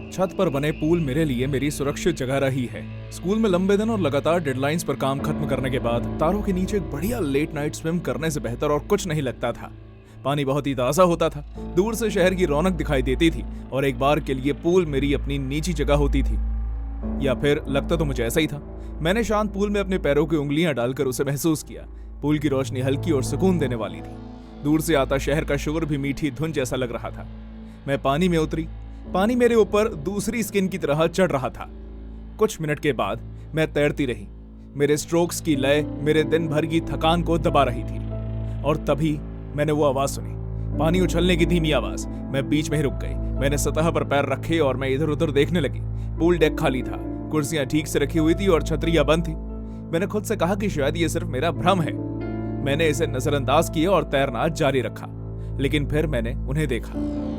छत पर बने पूल मेरे लिए मेरी सुरक्षित जगह रही है। स्कूल में लंबे दिन और लगातार डेडलाइंस पर काम खत्म करने के बाद तारों के नीचे एक बढ़िया लेट नाइट स्विम करने से बेहतर और कुछ नहीं लगता था। पानी बहुत ही ताज़ा होता था, दूर से शहर की रौनक दिखाई देती थी और एक बार के लिए पूल मेरी अपनी निजी जगह होती थी, या फिर लगता तो मुझे ऐसा ही था। मैंने शांत पूल में अपने पैरों की उंगलियां डालकर उसे महसूस किया। पूल की रोशनी हल्की और सुकून देने वाली थी। दूर से आता शहर का शोर भी मीठी धुन जैसा लग रहा था। मैं पानी में उतरी। पानी मेरे ऊपर दूसरी स्किन की तरह चढ़ रहा था। कुछ मिनट के बाद मैं तैरती रही। मेरे स्ट्रोक्स की लय मेरे दिन भर की थकान को दबा रही थी और तभी मैंने वो आवाज सुनी, पानी उछलने की धीमी आवाज। मैं बीच में ही रुक गई। मैंने सतह पर पैर रखे और मैं इधर उधर देखने लगी। पूल डेक खाली था, कुर्सियां ठीक से रखी हुई थी और छतरियां बंद थी। मैंने खुद से कहा कि शायद ये सिर्फ मेरा भ्रम है। मैंने इसे नजरअंदाज किया और तैरना जारी रखा, लेकिन फिर मैंने उन्हें देखा।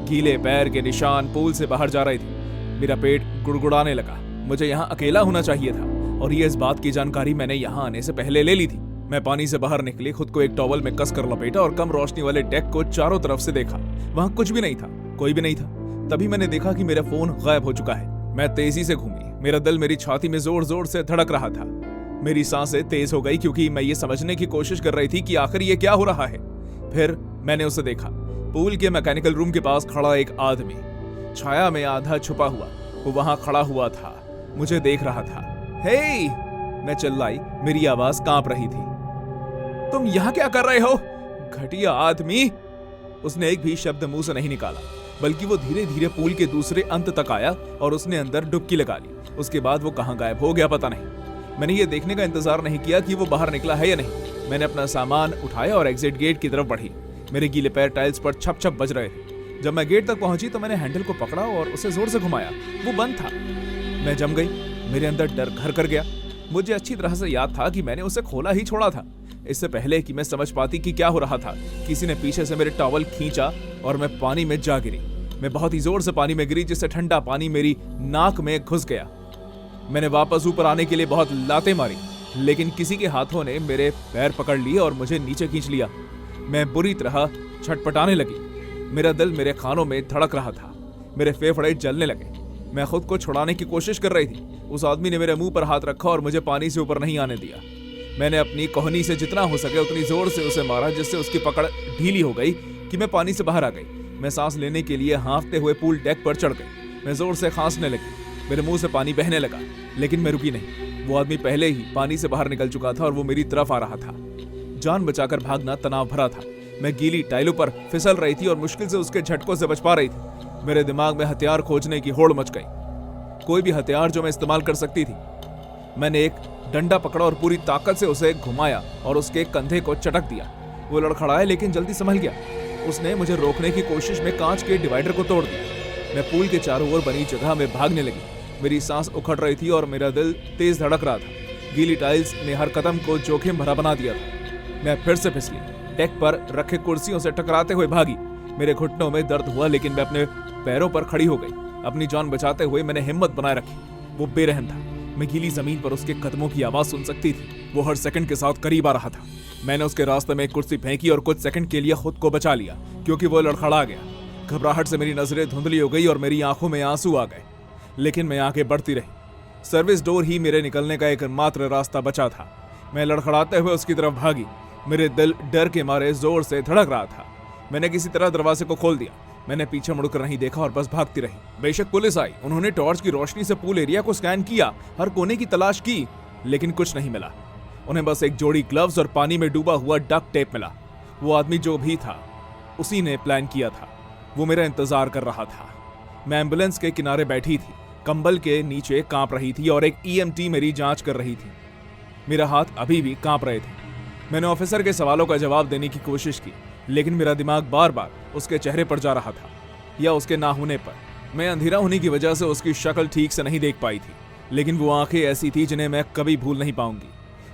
गीले पैर के निशान पूल से बाहर जा रहे थे। मेरा पेट गुड़गुड़ाने लगा। मुझे यहाँ अकेला होना चाहिए था और ये इस बात की जानकारी मैंने यहाँ आने से पहले ले ली थी। मैं पानी से बाहर निकली, खुद को एक टॉवल में कसकर लपेटा और कम रोशनी वाले डेक को चारों तरफ से देखा। वहां कुछ भी नहीं था, कोई भी नहीं था। तभी मैंने देखा कि मेरा फोन गायब हो चुका है। मैं तेजी से घूमी। मेरा दिल मेरी छाती में जोर जोर से धड़क रहा था। मेरी सांसें तेज हो गई क्योंकि मैं ये समझने की कोशिश कर रही थी कि आखिर ये क्या हो रहा है। फिर मैंने उसे देखा। पूल के मैकेनिकल रूम के पास खड़ा एक आदमी, छाया में आधा छुपा हुआ, वो वहां खड़ा हुआ था, मुझे देख रहा था। हे! मैं चिल्लाई, मेरी आवाज कांप रही थी। तुम यहाँ क्या कर रहे हो, घटिया आदमी? उसने एक भी शब्द मुंह से नहीं निकाला, बल्कि वो धीरे धीरे पूल के दूसरे अंत तक आया और उसने अंदर डुबकी लगा ली। उसके बाद वो कहाँ गायब हो गया पता नहीं। मैंने ये देखने का इंतजार नहीं किया कि वो बाहर निकला है या नहीं। मैंने अपना सामान उठाया और एग्जिट गेट की तरफ बढ़ी। मेरे गीले पैर टाइल्स पर छप छप बज रहे थे। जब मैं गेट तक पहुंची तो मैंने हैंडल को पकड़ा और उसे जोर से घुमाया। वो बंद था। मैं जम गई। मेरे अंदर डर घर कर गया। मुझे अच्छी तरह से याद था कि मैंने उसे खोला ही छोड़ा था। इससे पहले कि मैं समझ पाती कि क्या हो रहा था, किसी ने पीछे से मेरे टॉवल खींचा और मैं पानी में जा गिरी। मैं बहुत ही जोर से पानी में गिरी, जिससे ठंडा पानी मेरी नाक में घुस गया। मैंने वापस ऊपर आने के लिए बहुत लातें मारी, लेकिन किसी के हाथों ने मेरे पैर पकड़ लिए और मुझे नीचे खींच लिया। मैं बुरी तरह छटपटाने लगी। मेरा दिल मेरे कानों में धड़क रहा था। मेरे फेफड़े जलने लगे। मैं खुद को छुड़ाने की कोशिश कर रही थी। उस आदमी ने मेरे मुंह पर हाथ रखा और मुझे पानी से ऊपर नहीं आने दिया। मैंने अपनी कोहनी से जितना हो सके उतनी जोर से उसे मारा, जिससे उसकी पकड़ ढीली हो गई कि मैं पानी से बाहर आ गई। मैं सांस लेने के लिए हाँफते हुए पूल डेक पर चढ़ गई। मैं जोर से खांसने लगी। मेरे मुंह से पानी बहने लगा, लेकिन मैं रुकी नहीं। वो आदमी पहले ही पानी से बाहर निकल चुका था और वो मेरी तरफ आ रहा था। जान बचाकर भागना तनाव भरा था। मैं गीली टाइलों पर फिसल रही थी और मुश्किल से उसके झटकों से बच पा रही थी। मेरे दिमाग में हथियार खोजने की होड़ मच गई। कोई भी हथियार जो मैं इस्तेमाल कर सकती थी। मैंने एक डंडा पकड़ा और पूरी ताकत से उसे घुमाया और उसके कंधे को चटक दिया। वो लड़खड़ाया, लेकिन जल्दी संभल गया। उसने मुझे रोकने की कोशिश में कांच के डिवाइडर को तोड़ दिया। मैं पूल के चारों ओर बनी जगह में भागने लगी। मेरी सांस उखड़ रही थी और मेरा दिल तेज धड़क रहा था। गीली टाइल्स ने हर कदम को जोखिम भरा बना दिया था। मैं फिर से फिसली। डेक पर रखे कुर्सियों से टकराते हुए भागी। मेरे घुटनों में दर्द हुआ, लेकिन मैं अपने पैरों पर खड़ी हो गई। अपनी जान बचाते हुए मैंने हिम्मत बनाए रखी। वो बेरहम था। मैं गीली जमीन पर उसके कदमों की आवाज सुन सकती थी। वो हर सेकंड के साथ करीब आ रहा था। मैंने उसके रास्ते में एक कुर्सी फेंकी और कुछ सेकंड के लिए खुद को बचा लिया, क्योंकि वो लड़खड़ा गया। घबराहट से मेरी नजरें धुंधली हो गई और मेरी आंखों में आंसू आ गए, लेकिन मैं आगे बढ़ती रही। सर्विस डोर ही मेरे निकलने का एकमात्र रास्ता बचा था। मैं लड़खड़ाते हुए उसकी तरफ भागी। मेरे दिल डर के मारे जोर से धड़क रहा था। मैंने किसी तरह दरवाजे को खोल दिया। मैंने पीछे मुड़कर नहीं देखा और बस भागती रही। बेशक पुलिस आई। उन्होंने टॉर्च की रोशनी से पूल एरिया को स्कैन किया, हर कोने की तलाश की, लेकिन कुछ नहीं मिला। उन्हें बस एक जोड़ी ग्लव्स और पानी में डूबा हुआ डक टेप मिला। वो आदमी जो भी था, उसी ने प्लान किया था। वो मेरा इंतजार कर रहा था। मैं एम्बुलेंस के किनारे बैठी थी, कंबल के नीचे कांप रही थी और एक ईएमटी मेरी जांच कर रही थी। मेरा हाथ अभी भी कांप रहे थे। मैंने ऑफिसर के सवालों का जवाब देने की कोशिश की, लेकिन मेरा दिमाग बार बार उसके चेहरे पर जा रहा था या उसके ना होने पर। मैं अंधेरा होने की वजह से उसकी शक्ल ठीक से नहीं देख पाई थी, लेकिन वो आंखें ऐसी थी जिन्हें मैं कभी भूल नहीं पाऊंगी।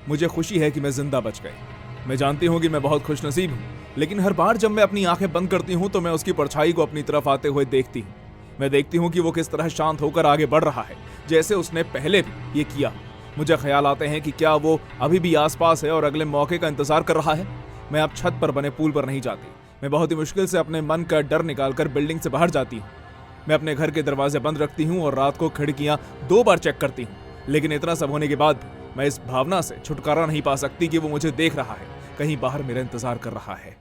मुझे खुशी है कि मैं जिंदा बच गई। मैं जानती हूँ कि मैं बहुत खुशनसीब हूँ, लेकिन हर बार जब मैं अपनी आंखें बंद करती हूँ तो मैं उसकी परछाई को अपनी तरफ आते हुए देखती हूँ। मैं देखती हूँ कि वो किस तरह शांत होकर आगे बढ़ रहा है, जैसे उसने पहले भी ये किया। मुझे ख्याल आते हैं कि क्या वो अभी भी आसपास है और अगले मौके का इंतजार कर रहा है। मैं अब छत पर बने पूल पर नहीं जाती। मैं बहुत ही मुश्किल से अपने मन का डर निकालकर बिल्डिंग से बाहर जाती हूँ। मैं अपने घर के दरवाजे बंद रखती हूँ और रात को खिड़कियां 2 बार चेक करती हूँ, लेकिन इतना सब होने के बाद भी मैं इस भावना से छुटकारा नहीं पा सकती कि वो मुझे देख रहा है, कहीं बाहर मेरा इंतजार कर रहा है।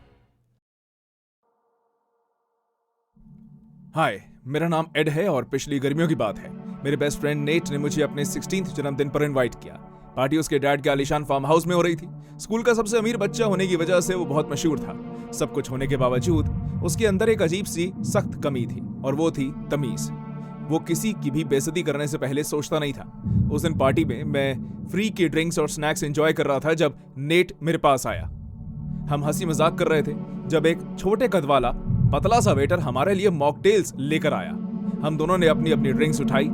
हाय, मेरा नाम एड है और पिछली गर्मियों की बात है। मेरे बेस्ट फ्रेंड नेट ने मुझे अपने 16th जन्मदिन पर इनवाइट किया। पार्टी उसके डैड के आलीशान फार्म हाउस में हो रही थी। स्कूल का सबसे अमीर बच्चा होने की वजह से वो बहुत मशहूर था। सब कुछ होने के बावजूद उसके अंदर एक अजीब सी सख्त कमी थी और वो थी तमीज। वो किसी की भी बेइज्जती करने से पहले सोचता नहीं था। उस दिन पार्टी में मैं फ्री के ड्रिंक्स और स्नैक्स एंजॉय कर रहा था जब नेट मेरे पास आया। हम हंसी मजाक कर रहे थे जब एक छोटे कद वाला पतला सा वेटर हमारे लिए मॉकटेल्स लेकर आया। हम दोनों ने अपनी अपनी ड्रिंक्स उठाई।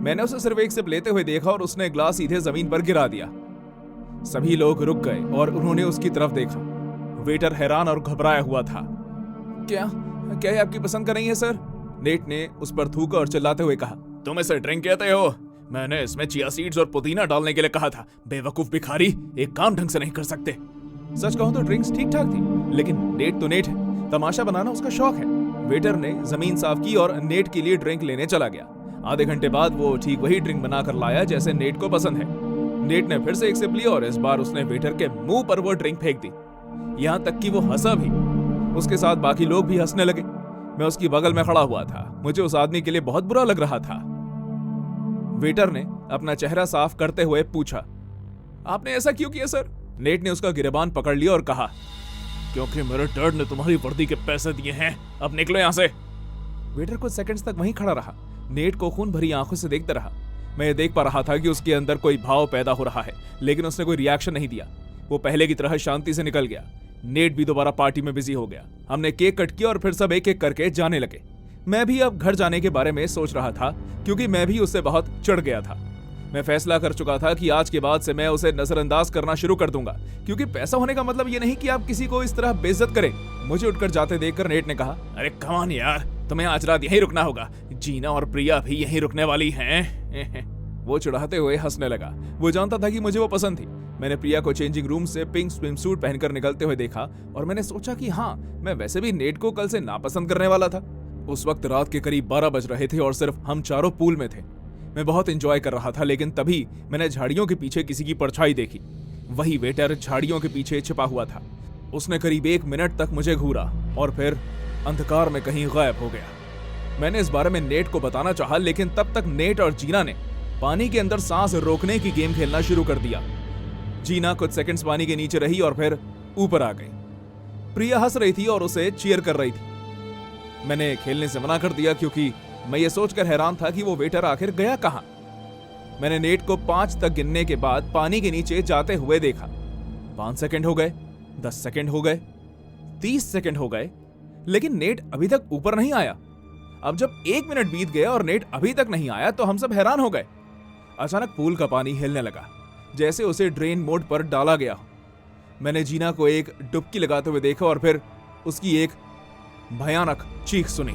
मैंने उसे सिर्फ एक सिप लेते हुए देखा और उसने ग्लास सीधे जमीन पर गिरा दिया। सभी लोग रुक गए और उन्होंने उसकी तरफ देखा। वेटर हैरान और घबराया हुआ था। क्या क्या ये आपकी पसंद का नहीं है सर? नेट ने उस पर थूका और चिल्लाते हुए कहा, तुम इसे ड्रिंक कहते हो? मैंने इसमें चिया सीड्स और पुदीना डालने के लिए कहा था। बेवकूफ भिखारी, एक काम ढंग से नहीं कर सकते। सच कहूं तो ड्रिंक्स ठीक ठाक थी, लेकिन नेट तो नेट है, तमाशा बनाना उसका शौक है। वेटर ने जमीन साफ की और नेट के लिए ड्रिंक लेने चला गया। आधे घंटे बाद वो ठीक वही ड्रिंक बनाकर लाया जैसे नेट को पसंद है। नेट ने फिर से एक सिप ली और इस बार उसने वेटर के मुंह पर वो ड्रिंक फेंक दी। यहां तक कि वो हंसा भी। उसके साथ बाकी लोग भी हंसने लगे। मैं उसकी बगल में खड़ा हुआ था। मुझे उस आदमी के लिए बहुत बुरा लग रहा था। वेटर ने अपना चेहरा साफ करते हुए पूछा, आपने ऐसा क्यों किया सर? नेट ने उसका गिरेबान पकड़ लिया और कहा, क्योंकि मेरे डैड ने तुम्हारी वर्दी के पैसे दिए हैं, अब निकलो यहां से। वेटर कुछ सेकंड्स तक वहीं खड़ा रहा। नेट को खून भरी आंखों से देखता रहा। मैं ये देख पा रहा था कि उसके अंदर कोई भाव पैदा हो रहा है, लेकिन उसने कोई रिएक्शन नहीं दिया। वो पहले की तरह शांति से निकल गया। नेट भी दोबारा पार्टी में बिजी हो गया। हमने केक कट किया और फिर सब एक एक करके जाने लगे। मैं भी अब घर जाने के बारे में सोच रहा था, क्योंकि मैं भी उससे बहुत चिढ़ गया था। मैं फैसला कर चुका था कि आज के बाद से मैं उसे नजरअंदाज करना शुरू कर दूंगा, क्योंकि पैसा होने का मतलब ये नहीं कि आप किसी को इस तरह बेइज्जत करें। मुझे उठकर जाते देखकर नेट ने कहा, अरे कम ऑन यार, तुम्हें आज रात यहीं रुकना होगा। जीना और प्रिया भी यहीं रुकने वाली हैं। वो चिढ़ाते हुए हंसने लगा। वो जानता था कि मुझे वो पसंद थी। मैंने प्रिया को चेंजिंग रूम से पिंक स्विमसूट पहनकर निकलते हुए देखा और मैंने सोचा कि हाँ, मैं वैसे भी नेट को कल से नापसंद करने वाला था। उस वक्त रात के करीब 12 बज रहे थे और सिर्फ हम चारों पूल में थे। मैं बहुत एंजॉय कर रहा था, लेकिन तभी मैंने झाड़ियों के पीछे किसी की परछाई देखी। वही वेटर झाड़ियों के पीछे छिपा हुआ था। उसने करीब 1 मिनट तक मुझे घूरा और फिर अंधकार में कहीं गायब हो गया। मैंने इस बारे में नेट को बताना चाहा, लेकिन तब तक नेट और जीना ने पानी के अंदर सांस रोकने की गेम खेलना शुरू कर दिया। जीना कुछ सेकंड्स पानी के नीचे रही और फिर ऊपर आ गई। प्रिया हंस रही थी और उसे चीयर कर रही थी। मैंने खेलने से मना कर दिया, क्योंकि मैं ये सोचकर हैरान था कि वो वेटर आखिर गया कहां। मैंने नेट को 5 तक गिनने के बाद पानी के नीचे जाते हुए देखा। 5 सेकंड हो गए, 10 सेकंड हो गए, 30 सेकंड हो गए, लेकिन नेट अभी तक ऊपर नहीं आया। अब जब 1 मिनट बीत गया और नेट अभी तक नहीं आया तो हम सब हैरान हो गए। अचानक पूल का पानी हिलने लगा, जैसे उसे ड्रेन मोड पर डाला गया हो। मैंने जीना को एक डुबकी लगाते हुए देखा और फिर उसकी एक भयानक चीख सुनी।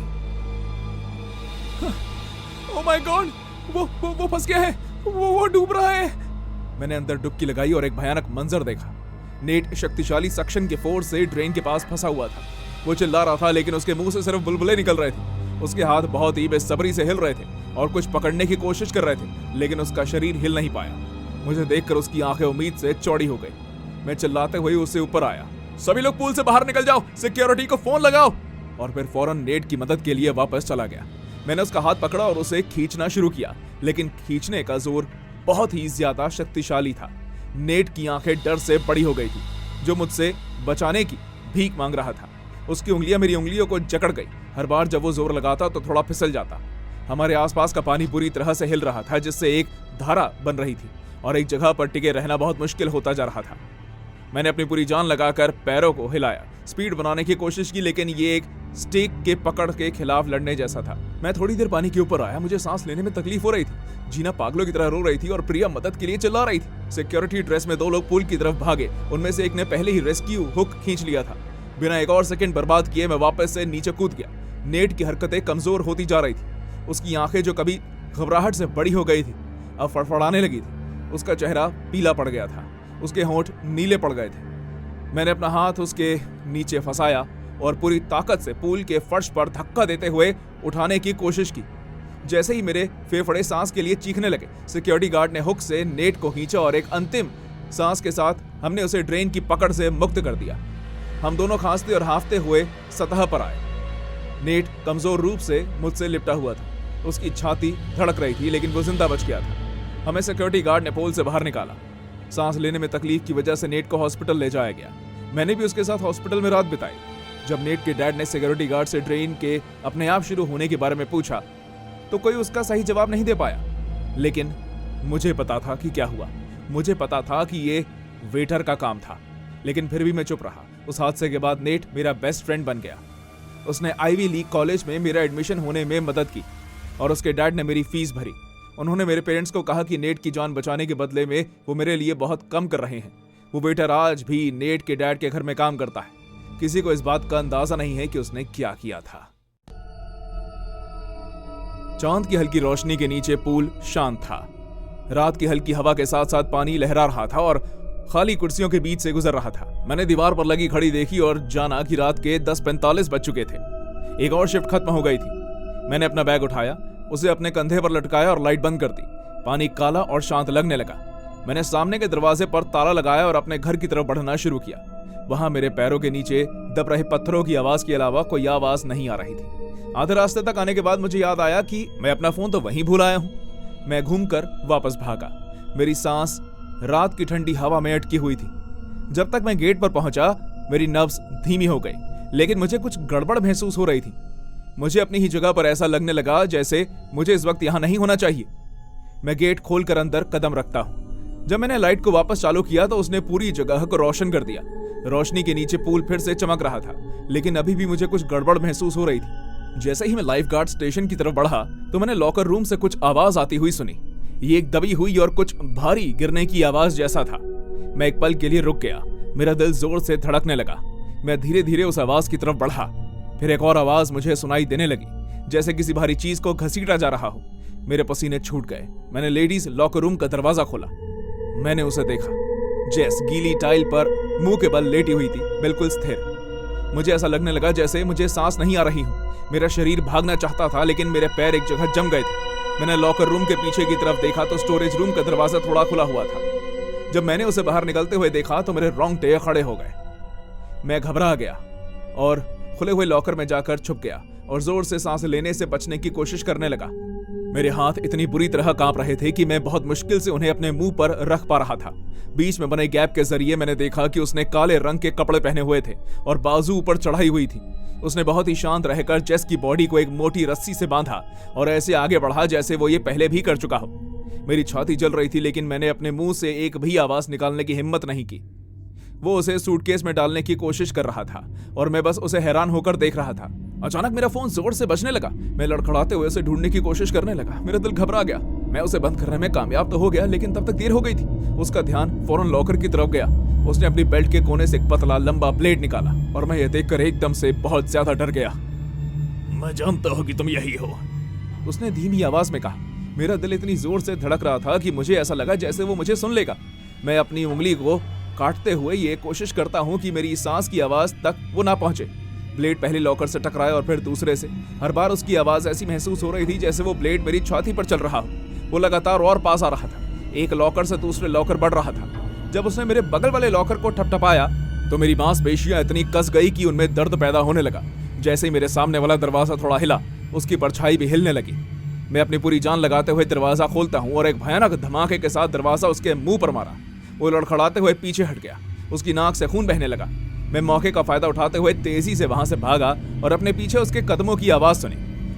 ओह माय गॉड, वो फंस गया है, वो डूब रहा है। मैंने अंदर डुबकी लगाई और एक भयानक मंजर देखा। नेट शक्तिशाली सक्शन के फोर्स से ड्रेन के पास फंसा हुआ था। वो चिल्ला रहा था, लेकिन उसके मुंह से सिर्फ बुलबुले निकल रहे थे। उसके हाथ बहुत ही बेसब्री से हिल रहे थे और कुछ पकड़ने की कोशिश कर रहे थे, लेकिन उसका शरीर हिल नहीं पाया। मुझे देखकर उसकी आंखें उम्मीद से चौड़ी हो गई। मैं चिल्लाते हुए उससे ऊपर आया, सभी लोग पूल से बाहर निकल जाओ, सिक्योरिटी को फोन लगाओ। और फिर फौरन नेट की मदद के लिए वापस चला गया। मैंने उसका हाथ पकड़ा और उसे खींचना शुरू किया, लेकिन खींचने का जोर बहुत ही ज्यादा शक्तिशाली था। नेट की आंखें डर से बड़ी हो गई थी, जो मुझसे बचाने की भीख मांग रहा था। उसकी उंगलियां मेरी उंगलियों को जकड़ गई। हर बार जब वो जोर लगाता तो थोड़ा फिसल जाता। हमारे आसपास का पानी बुरी तरह से हिल रहा था, जिससे एक धारा बन रही थी और एक जगह पर टिके रहना बहुत मुश्किल होता जा रहा था। मैंने अपनी पूरी जान लगाकर पैरों को हिलाया, स्पीड बनाने की कोशिश की, लेकिन ये एक स्टेक के पकड़ के खिलाफ लड़ने जैसा था। मैं थोड़ी देर पानी के ऊपर आया। मुझे सांस लेने में तकलीफ हो रही थी। जीना पागलों की तरह रो रही थी और प्रिया मदद के लिए चिल्ला रही थी। सिक्योरिटी ड्रेस में 2 लोग पूल की तरफ भागे। उनमें से एक ने पहले ही रेस्क्यू हुक खींच लिया था। बिना एक और सेकंड बर्बाद किए मैं वापस से नीचे कूद गया। नेट की हरकतें कमजोर होती जा रही थी। उसकी आंखें, जो कभी घबराहट से बड़ी हो गई थी, अब फड़फड़ाने लगी थी। उसका चेहरा पीला पड़ गया था। उसके होंठ नीले पड़ गए थे। मैंने अपना हाथ उसके नीचे फंसाया और पूरी ताकत से पूल के फर्श पर धक्का देते हुए उठाने की कोशिश की। जैसे ही मेरे फेफड़े सांस के लिए चीखने लगे, सिक्योरिटी गार्ड ने हुक से नेट को खींचा और एक अंतिम सांस के साथ हमने उसे ड्रेन की पकड़ से मुक्त कर दिया। हम दोनों खांसते और हांफते हुए सतह पर आए। नेट कमजोर रूप से मुझसे लिपटा हुआ था। उसकी छाती धड़क रही थी, लेकिन वो जिंदा बच गया था। हमें सिक्योरिटी गार्ड ने पोल से बाहर निकाला। सांस लेने में तकलीफ की वजह से नेट को हॉस्पिटल ले जाया गया। मैंने भी उसके साथ हॉस्पिटल में रात बिताई। जब नेट के डैड ने सिक्योरिटी गार्ड से ड्रेन के अपने आप शुरू होने के बारे में पूछा तो कोई उसका सही जवाब नहीं दे पाया, लेकिन मुझे पता था कि क्या हुआ। मुझे पता था कि ये वेटर का काम था, लेकिन फिर भी मैं चुप रहा। उस हादसे के बाद नेट मेरा बेस्ट फ्रेंड बन गया। उसने आईवी लीग कॉलेज में मेरा एडमिशन होने में मदद की और उसके डैड ने मेरी फीस भरी। उन्होंने मेरे पेरेंट्स को कहा कि नेट की जान बचाने के बदले में वो मेरे लिए बहुत कम कर रहे हैं। वो वेटर आज भी नेट के डैड के घर में काम करता है। किसी को इस बात का अंदाजा नहीं है कि उसने क्या किया था। चांद की हल्की रोशनी के नीचे पूल शांत था। रात की हल्की हवा के साथ साथ पानी लहरा रहा था और खाली कुर्सियों के बीच से गुजर रहा था। मैंने दीवार पर लगी घड़ी देखी और जाना कि रात के 10:45 बज चुके थे। एक और शिफ्ट खत्म हो गई थी। मैंने अपना बैग उठाया, उसे अपने कंधे पर लटकाया और लाइट बंद कर दी। पानी काला और शांत लगने लगा। मैंने सामने के दरवाजे पर ताला लगाया और अपने घर की तरफ बढ़ना शुरू किया। वहां मेरे पैरों के नीचे दब रहे पत्थरों की आवाज के अलावा कोई आवाज नहीं आ रही थी। आधे रास्ते तक आने के बाद मुझे याद आया कि मैं अपना फोन तो वहीं भूल आया हूं। मैं घूमकर वापस भागा। मेरी सांस रात की ठंडी हवा में अटकी हुई थी। जब तक मैं गेट पर पहुंचा मेरी नब्ज धीमी हो गई, लेकिन मुझे कुछ गड़बड़ महसूस हो रही थी। मुझे अपनी ही जगह पर ऐसा लगने लगा जैसे मुझे इस वक्त यहां नहीं होना चाहिए। मैं गेट खोलकर अंदर कदम रखता हूं। जब मैंने लाइट को वापस चालू किया तो उसने पूरी जगह को रोशन कर दिया। रोशनी के नीचे पूल फिर से चमक रहा था, लेकिन अभी भी मुझे कुछ गड़बड़ महसूस हो रही थी। जैसे ही मैं लाइफ गार्ड स्टेशन की तरफ बढ़ा तो मैंने लॉकर रूम से कुछ आवाज आती हुई सुनी। ये एक दबी हुई और कुछ भारी गिरने की आवाज जैसा था। मैं एक पल के लिए रुक गया। मेरा दिल जोर से धड़कने लगा। मैं धीरे धीरे उस आवाज की तरफ बढ़ा। फिर एक और आवाज मुझे सुनाई देने लगी, जैसे किसी भारी चीज को घसीटा जा रहा हो। मेरे पसीने छूट गए। मैंने लेडीज लॉकर रूम का दरवाजा खोला। मैंने उसे देखा। जेस गीली टाइल पर मुंह के बल लेटी हुई थी, बिल्कुल स्थिर। मुझे ऐसा लगने लगा जैसे मुझे सांस नहीं आ रही हूँ। मेरा शरीर भागना चाहता था, लेकिन मेरे पैर एक जगह जम गए थे। मैंने लॉकर रूम के पीछे की तरफ देखा तो स्टोरेज रूम का दरवाजा थोड़ा खुला हुआ था। जब मैंने उसे बाहर निकलते हुए देखा तो मेरे रोंगटे खड़े हो गए। मैं घबरा गया और खुले हुए लॉकर में जाकर छुप गया और जोर से सांस लेने से बचने की कोशिश करने लगा। मेरे हाथ इतनी बुरी तरह कांप रहे थे कि मैं बहुत मुश्किल से उन्हें अपने मुंह पर रख पा रहा था। बीच में बने गैप के जरिए मैंने देखा कि उसने काले रंग के कपड़े पहने हुए थे और बाजू ऊपर चढ़ाई हुई थी। उसने बहुत ही शांत रहकर जेस की बॉडी को एक मोटी रस्सी से बांधा और ऐसे आगे बढ़ा जैसे वो ये पहले भी कर चुका हो। मेरी छाती जल रही थी, लेकिन मैंने अपने मुंह से एक भी आवाज निकालने की हिम्मत नहीं की। वो उसे सूटकेस में डालने की कोशिश कर रहा था और मैं बस उसे हैरान होकर देख रहा था। अचानक मेरा फोन जोर से बजने लगा। मैं लड़खड़ाते हुए उसे ढूंढने की कोशिश करने लगा। मेरा दिल घबरा गया। मैं उसे बंद करने में कामयाब तो हो गया, लेकिन तब तक देर हो गई थी। उसका ध्यान फौरन लॉकर की तरफ गया। उसने अपनी बेल्ट के कोने से एक पतला लंबा ब्लेड निकाला और मैं यह देखकर एकदम से बहुत ज्यादा डर गया। मैं जानता हूं कि तुम यही हो, उसने धीमी आवाज में कहा। मेरा दिल इतनी जोर से धड़क रहा था कि मुझे ऐसा लगा जैसे वो मुझे सुन लेगा। मैं अपनी उंगली को काटते हुए ये कोशिश करता हूं कि मेरी सांस की आवाज तक वो ना पहुंचे। ब्लेड पहले लॉकर से टकराया और फिर दूसरे से। हर बार उसकी आवाज ऐसी महसूस हो रही थी जैसे वो ब्लेड मेरी छाती पर चल रहा हो। वो लगातार और पास आ रहा था। एक लॉकर से दूसरे लॉकर बढ़ रहा था। जब उसने मेरे बगल वाले लॉकर को ठपठपाया तो मेरी मांसपेशियां इतनी कस गई कि उनमें दर्द पैदा होने लगा। जैसे ही मेरे सामने वाला दरवाजा थोड़ा हिला, उसकी परछाई भी हिलने लगी। मैं अपनी पूरी जान लगाते हुए दरवाजा खोलता हूं और एक भयानक धमाके के साथ दरवाजा उसके मुंह पर मारा। वो लड़खड़ाते हुए पीछे हट गया। उसकी नाक से खून बहने लगा। मैं मौके का फायदा उठाते हुए तेजी से वहां से भागा और अपने पीछे उसके कदमों की आवाज सुनी।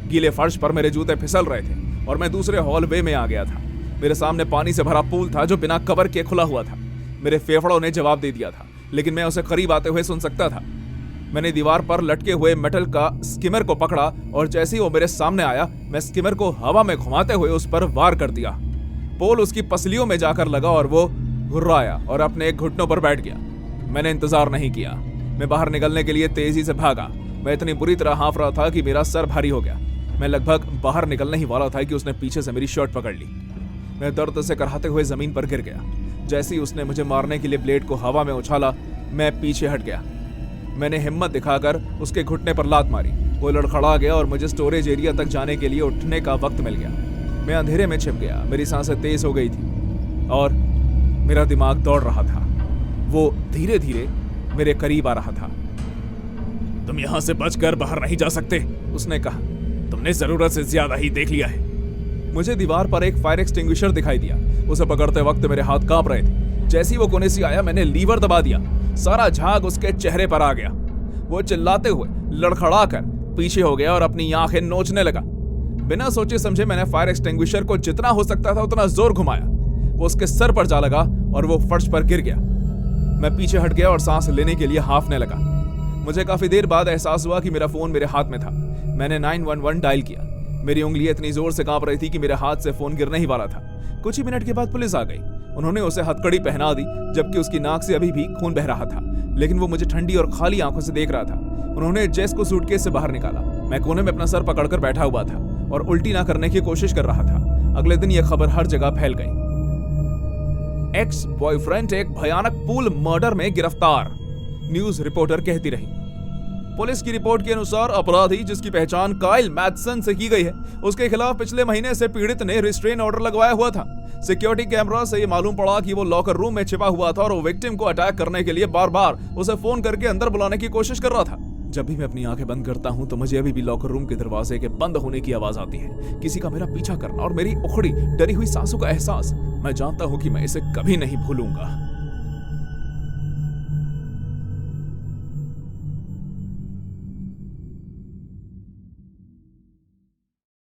गीले फर्श पर मेरे जूते फिसल रहे थे और मैं दूसरे हॉलवे में आ गया था। मेरे सामने पानी से भरा पूल था जो बिना कवर के खुला हुआ था। मेरे फेफड़ों ने जवाब दे दिया था, लेकिन मैं उसे करीब आते हुए सुन सकता था। मैंने दीवार पर लटके हुए मेटल का स्किमर को पकड़ा और जैसे ही वो मेरे सामने आया, मैं स्किमर को हवा में घुमाते हुए उस पर वार कर दिया। पोल उसकी पसलियों में जाकर लगा और वो घुर्राया और अपने एक घुटनों पर बैठ गया। मैंने इंतजार नहीं किया। मैं बाहर निकलने के लिए तेजी से भागा। मैं इतनी बुरी तरह हाँफ रहा था कि मेरा सर भारी हो गया। मैं लगभग बाहर निकलने ही वाला था कि उसने पीछे से मेरी शर्ट पकड़ ली। मैं दर्द से कराहते हुए जमीन पर गिर गया। जैसे ही उसने मुझे मारने के लिए ब्लेड को हवा में उछाला, मैं पीछे हट गया। मैंने हिम्मत दिखाकर उसके घुटने पर लात मारी। वो लड़खड़ा गया और मुझे स्टोरेज एरिया तक जाने के लिए उठने का वक्त मिल गया। मैं अंधेरे में छिप गया, मेरी सांसें तेज हो गई थी और मेरा दिमाग दौड़ रहा था। वो धीरे धीरे मेरे करीब आ रहा था। तुम यहां से बचकर बाहर नहीं जा सकते, उसने कहा। तुमने जरूरत से ज्यादा ही देख लिया है। मुझे दीवार पर एक फायर एक्सटिंग्विशर दिखाई दिया। उसे पकड़ते वक्त मेरे हाथ कांप रहे थे। जैसे ही वो कोने से आया, मैंने लीवर दबा दिया। सारा झाग उसके चेहरे पर आ गया। वो चिल्लाते हुए लड़खड़ा कर पीछे हो गया और अपनी आंखें नोचने लगा। बिना सोचे समझे मैंने फायर एक्सटिंग्विशर को जितना हो सकता था उतना जोर घुमाया। वो उसके सर पर जा लगा और वो फर्श पर गिर गया। मैं पीछे हट गया और सांस लेने के लिए हांफने लगा। मुझे काफी देर बाद एहसास हुआ कि मेरा फोन मेरे हाथ में था। मैंने 911 डायल किया। मेरी उंगलियां इतनी जोर से कांप रही थी कि मेरे हाथ से फोन गिरने ही वाला था। कुछ ही मिनट के बाद पुलिस आ गई। उन्होंने उसे हथकड़ी पहना दी, जबकि उसकी नाक से अभी भी खून बह रहा था, लेकिन वो मुझे ठंडी और खाली आंखों से देख रहा था। उन्होंने जेस को सूटकेस से बाहर निकाला। मैं कोने में अपना सर पकड़कर बैठा हुआ था और उल्टी ना करने की कोशिश कर रहा था। अगले दिन यह खबर हर जगह फैल गई। एक्स बॉयफ्रेंड एक भयानक पूल मर्डर में गिरफ्तार, न्यूज रिपोर्टर कहती रही। पुलिस की रिपोर्ट के अनुसार अपराधी, जिसकी पहचान काइल मैथसन से की गई है, उसके खिलाफ पिछले महीने से पीड़ित ने रिस्ट्रेन ऑर्डर लगवाया हुआ था। सिक्योरिटी कैमरा से ये मालूम पड़ा कि वो लॉकर रूम में छिपा हुआ था और वो विक्टिम को अटैक करने के लिए बार बार उसे फोन करके अंदर बुलाने की कोशिश कर रहा था। जब भी मैं अपनी आंखें बंद करता हूं तो मुझे अभी भी लॉकर रूम के दरवाजे के बंद होने की आवाज आती है, किसी का मेरा पीछा करना और मेरी उखड़ी डरी हुई सांसों का एहसास। मैं जानता हूं कि मैं इसे कभी नहीं भूलूंगा।